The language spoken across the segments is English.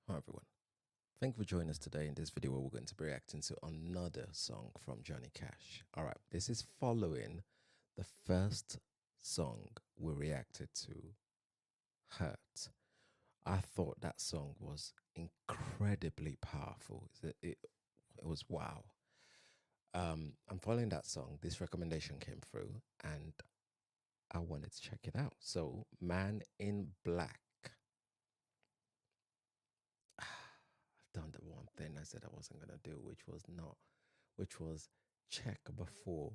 Hi everyone. Thank you for joining us today. In this video, we're going to be reacting to another song from Johnny Cash. All right, this is following the first song we reacted to, Hurt. I thought that song was incredibly powerful. It was wow. I'm following that song. This recommendation came through, and I wanted to check it out. So, Man in Black. I've done the one thing I said I wasn't gonna do, which was check before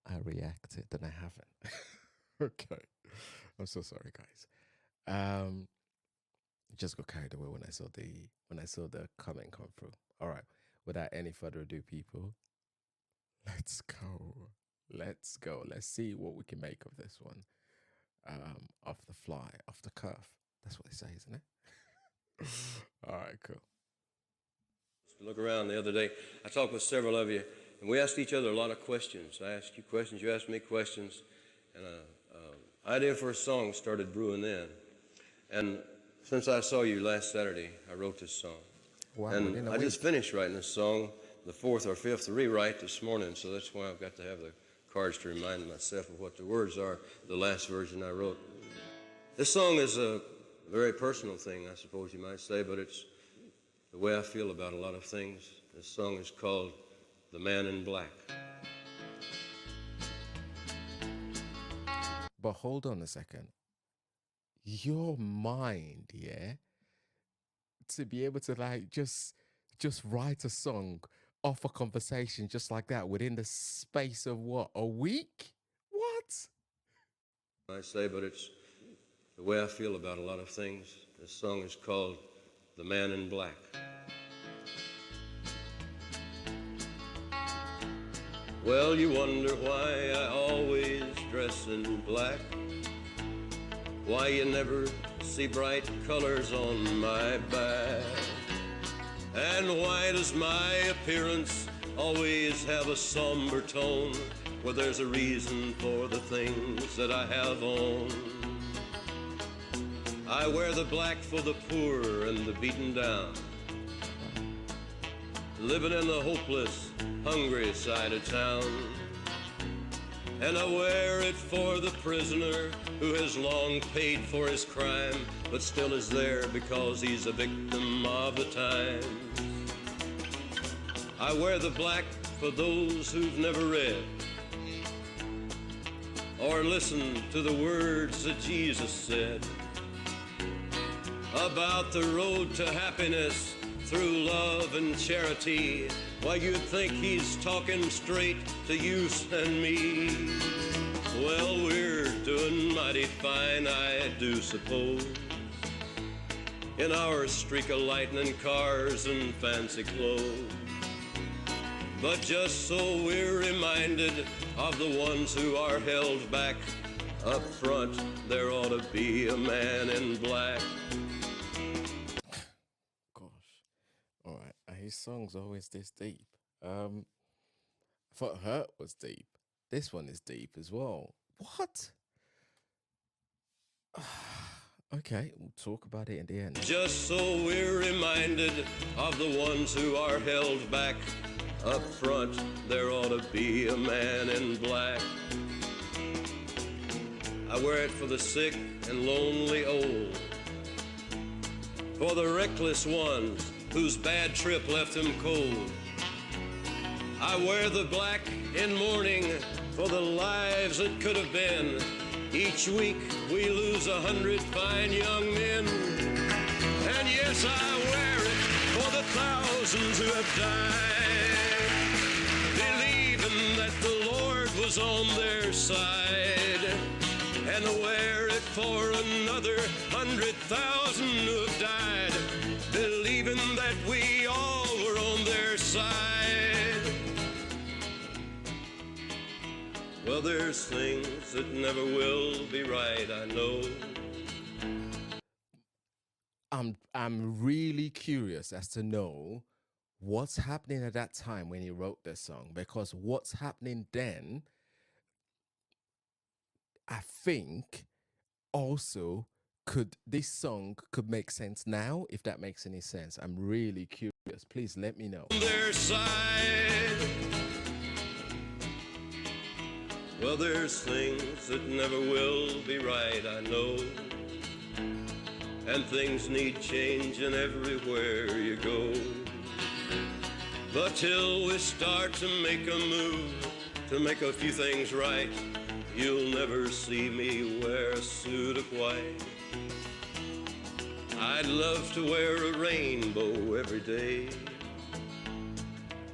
I reacted, and I haven't. Okay, I'm so sorry, guys. Um, just got carried away when I saw the comment come through. All right, without any further ado, people, let's go. Let's go. Let's see what we can make of this one. Off the fly, off the cuff. That's what they say, isn't it? All right, cool. Look around the other day. I talked with several of you, and we asked each other a lot of questions. I asked you questions, you asked me questions, and an idea for a song started brewing then. And since I saw you last Saturday, I wrote this song. Wow, And within a I just week. finished writing this song, the fourth or fifth rewrite this morning, so that's why I've got to have the cards to remind myself of what the words are, the last version I wrote. This song is a very personal thing, I suppose you might say, but it's the way I feel about a lot of things. This song is called The Man in Black. But hold on a second. Your mind, yeah, to be able to like just write a song off a conversation just like that within the space of what, a week? What? I say, but it's the way I feel about a lot of things. This song is called The Man in Black. Well, you wonder why I always dress in black, why you never see bright colors on my back, and why does my appearance always have a somber tone? Well, there's a reason for the things that I have on. I wear the black for the poor and the beaten down, living in the hopeless, hungry side of town. And I wear it for the prisoner who has long paid for his crime, but still is there because he's a victim of the times. I wear the black for those who've never read or listened to the words that Jesus said about the road to happiness through love and charity. Why, you'd think he's talking straight to you and me. Well, we're doing mighty fine, I do suppose, in our streak of lightning cars and fancy clothes. But just so we're reminded of the ones who are held back, up front there ought to be a man in black. Gosh. All right. His song's always this deep. I thought Hurt was deep. This one is deep as well. What? Okay, we'll talk about it in the end. Just so we're reminded of the ones who are held back, up front there ought to be a man in black. I wear it for the sick and lonely old, for the reckless ones whose bad trip left them cold. I wear the black in mourning for the lives that could have been. Each week we lose 100 fine young men. And yes, I wear it for the thousands who have died, believing that the Lord was on their side. And I wear it for another 100,000 who have died, believing that we all were on their side. Well, there's things that never will be right, I know. I'm really curious as to know what's happening at that time when he wrote this song, because what's happening then, I think, also could this song could make sense now, if that makes any sense. I'm really curious. Please let me know. Their side. Well, there's things that never will be right, I know. And things need changing everywhere you go. But till we start to make a move, to make a few things right, you'll never see me wear a suit of white. I'd love to wear a rainbow every day,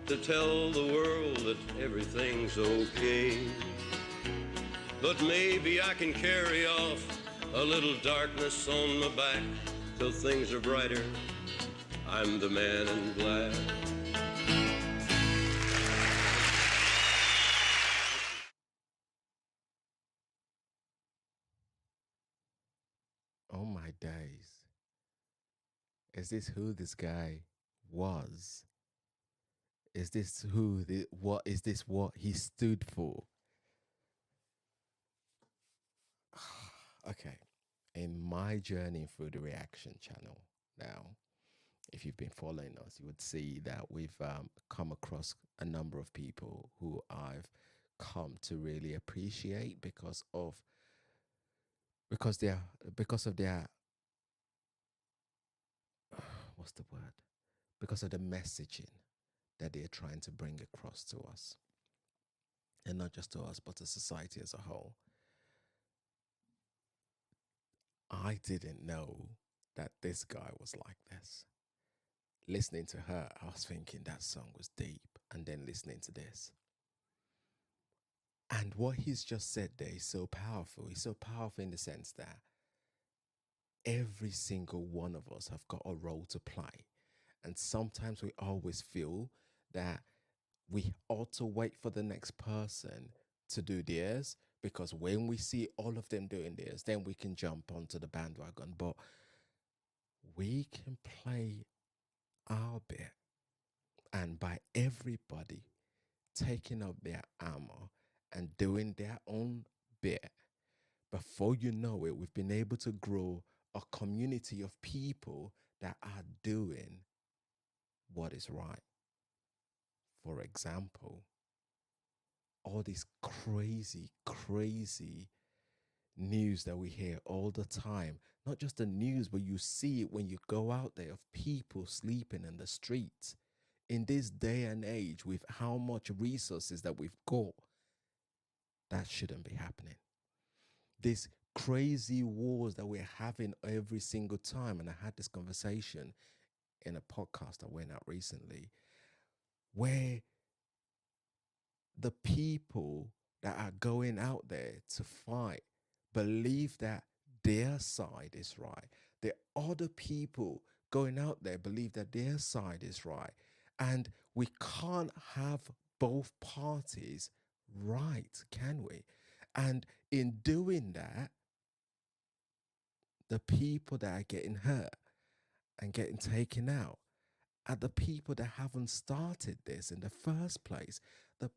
to tell the world that everything's okay. But maybe I can carry off a little darkness on my back till things are brighter. I'm the man in black. Oh my days. Is this who this guy was? Is this who the what is this what he stood for? Okay. In my journey through the reaction channel now, if you've been following us, you would see that we've come across a number of people who I've come to really appreciate because they're because of their what's the word? Because of the messaging that they're trying to bring across to us. And not just to us, but to society as a whole. I didn't know that this guy was like this. Listening to her, I was thinking that song was deep. And then listening to this. And what he's just said there is so powerful. He's so powerful in the sense that every single one of us have got a role to play. And sometimes we always feel that we ought to wait for the next person to do theirs, because when we see all of them doing theirs, then we can jump onto the bandwagon. But we can play our bit, and by everybody taking up their armor and doing their own bit, before you know it, we've been able to grow a community of people that are doing what is right. For example, all this crazy news that we hear all the time. Not just the news, but you see it when you go out there, of people sleeping in the streets. In this day and age, with how much resources that we've got, that shouldn't be happening. This crazy wars that we're having every single time. And I had this conversation in a podcast I went out recently, where the people that are going out there to fight believe that their side is right. The other people going out there believe that their side is right. And we can't have both parties right, can we? And in doing that, the people that are getting hurt and getting taken out are the people that haven't started this in the first place. The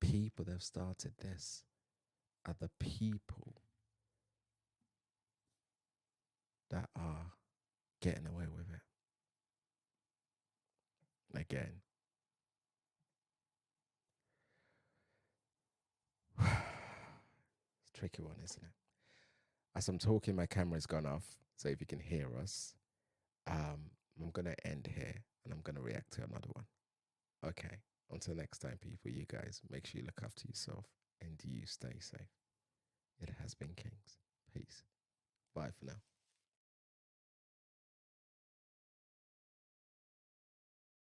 people that have started this are the people that are getting away with it. Again, it's a tricky one, isn't it? As I'm talking, my camera's gone off. So if you can hear us, I'm going to end here and I'm going to react to another one. Okay. Until next time, people, you guys make sure you look after yourself and you stay safe. It has been Kings. Peace. Bye for now.